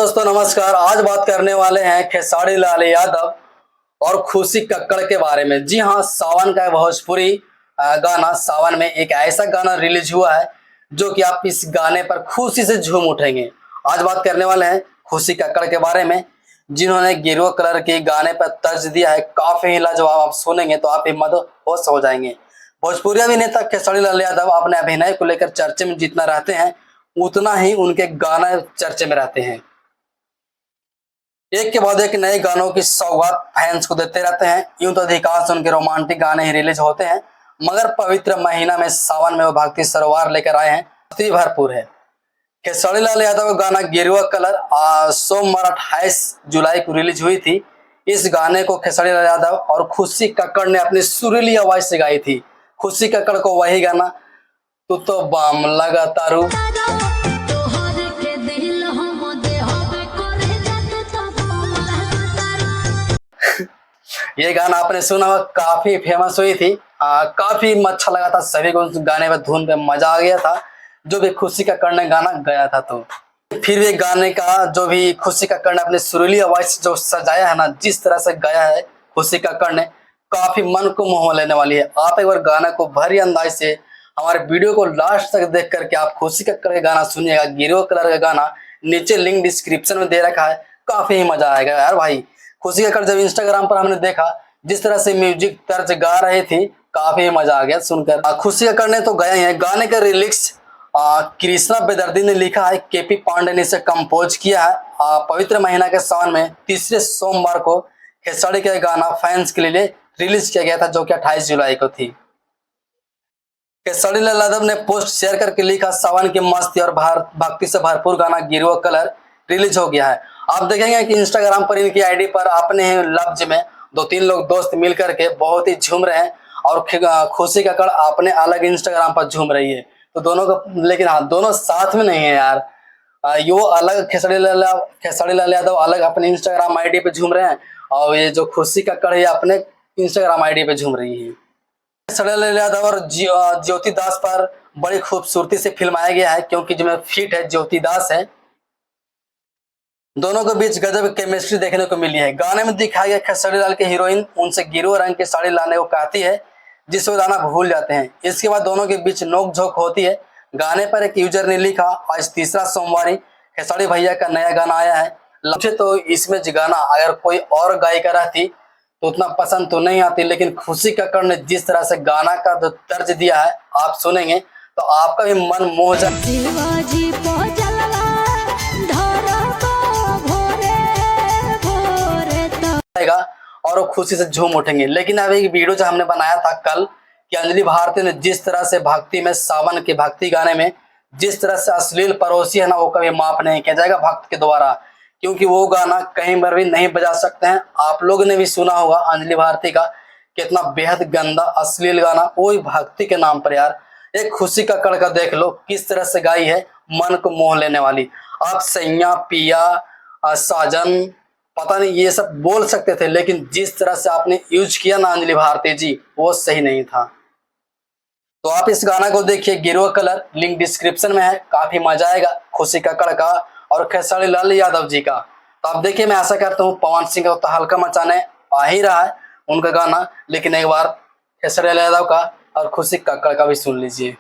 दोस्तों नमस्कार। आज बात करने वाले हैं खेसारी लाल यादव और खुशी कक्कड़ के बारे में। जी हाँ, सावन का भोजपुरी गाना सावन में एक ऐसा गाना रिलीज हुआ है जो कि आप इस गाने पर खुशी से झूम उठेंगे। आज बात करने वाले हैं खुशी कक्कड़ के बारे में, जिन्होंने गेरुआ कलर के गाने पर तर्ज दिया है। काफी ही लाजवाब, आप सुनेंगे तो आप हिम्मत होश हो जाएंगे। भोजपुरी अभिनेता खेसारी लाल यादव अपने अभिनय को लेकर चर्चे में जितना रहते हैं उतना ही उनके गाना चर्चे में रहते हैं। एक के बाद एक नए गानों की सौगात फैंस को देते रहते हैं। यूं तो अधिकांश उनके रोमांटिक गाने ही रिलीज होते हैं, मगर पवित्र महीना में सावन में वो भक्ति सरोवर लेकर आए हैं, भक्ति भरपूर है। खेसारी लाल यादव का गाना गेरुआ कलर सोमवार 28 जुलाई को रिलीज हुई थी। इस गाने को खेसारी लाल यादव और खुशी कक्कड़ ने अपनी सुरीली आवाज से गाई थी। खुशी कक्कड़ को वही गाना तू तो बाम लगा तारू ये गाना आपने सुना होगा, काफी फेमस हुई थी। काफी अच्छा लगा था सभी को, उस गाने में धुन पे मजा आ गया था जो भी खुशी कक्कड़ ने गाना गाया था। तो फिर भी गाने का जो भी खुशी कक्कड़ ने अपने सुरीली आवाज से जो सजाया है ना, जिस तरह से गाया है खुशी कक्कड़ ने, काफी मन को मोह लेने वाली है। आप एक बार गाना को भरी अंदाज से हमारे वीडियो को लास्ट तक देख करके आप खुशी कक्कड़ का गाना सुनिएगा। गेरुआ कलर का गाना नीचे लिंक डिस्क्रिप्शन में दे रखा है, काफी ही मजा आएगा यार भाई। खुशी कक्कड़ जब इंस्टाग्राम पर हमने देखा जिस तरह से म्यूजिक तर्ज गा रहे थे, काफी मजा आ गया सुनकर। खुशी कक्कड़ ने तो गाया है। गाने का रिलिक्स कृष्णा बेदर्दी ने लिखा है, केपी पांडे ने इसे कंपोज किया है। पवित्र महीना के सावन में तीसरे सोमवार को खेसारी का गाना फैंस के लिए रिलीज किया गया था, जो कि 28 जुलाई को थी। खेसारी लाल यादव ने पोस्ट शेयर करके लिखा, सावन की मस्ती और भक्ति से भरपूर गाना गेरुआ कलर रिलीज हो गया है। आप देखेंगे कि इंस्टाग्राम पर इनकी आईडी पर अपने लफ्ज में 2-3 लोग दोस्त मिल करके बहुत ही झूम रहे हैं और खुशी कक्कड़ अपने अलग इंस्टाग्राम पर झूम रही है। तो दोनों का, लेकिन हाँ, दोनों साथ में नहीं है यार। यो अलग खेसारी लाल यादव अलग अपने इंस्टाग्राम आईडी पे झूम रहे हैं और ये जो खुशी कक्कड़ है अपने इंस्टाग्राम आईडी पे झूम रही है। खेसारी लाल यादव और ज्योति दास पर बड़ी खूबसूरती से फिल्माया गया है, क्योंकि जिसमें फिट है ज्योति दास है। दोनों के बीच गजब केमिस्ट्री देखने को मिली है। गाने में दिखाया गया खेसारी लाल के हीरोइन उनसे गेरुआ रंग की साड़ी लाने को कहती है, जिसे वो लाना भूल जाते हैं। इसके बाद दोनों के बीच नोक-झोंक होती है। गाने पर एक यूजर ने लिखा, आज तीसरा सोमवार खेसारी भैया का नया गाना आया है। मुझे तो इसमें गाना अगर कोई और गायिका रहती तो उतना पसंद तो नहीं आती, लेकिन खुशी कक्कड़ ने जिस तरह से गाना का जो तर्ज दिया है आप सुनेंगे तो आपका भी मन मोह जाएगा और वो खुशी से झूम उठेंगे। लेकिन अब एक वीडियो जो हमने बनाया था कल कि अंजलि भारती ने जिस तरह से भक्ति में, सावन के भक्ति गाने में जिस तरह से अश्लील परोसी है ना, वो कभी माफ नहीं किया जाएगा भक्त के द्वारा, क्योंकि वो गाना कहीं पर भी नहीं बजा सकते हैं। आप लोग ने भी सुना होगा अंजलि भारती का कितना बेहद गंदा अश्लील गाना, वो भक्ति के नाम पर। यार एक खुशी कक्कड़ का देख लो किस तरह से गाई है, मन को मोह लेने वाली। आप सैया, पिया, साजन, पता नहीं ये सब बोल सकते थे, लेकिन जिस तरह से आपने यूज किया ना अंजलि भारती जी, वो सही नहीं था। तो आप इस गाना को देखिए, गेरुआ कलर, लिंक डिस्क्रिप्शन में है। काफी मजा आएगा खुशी कक्कड़ का और खेसारी लाल यादव जी का। तो आप देखिए, मैं आशा करता हूँ पवन सिंह का तो हल्का मचाने आ ही रहा है उनका गाना, लेकिन एक बार खेसारी लाल यादव का और खुशी कक्कड़ का भी सुन लीजिए।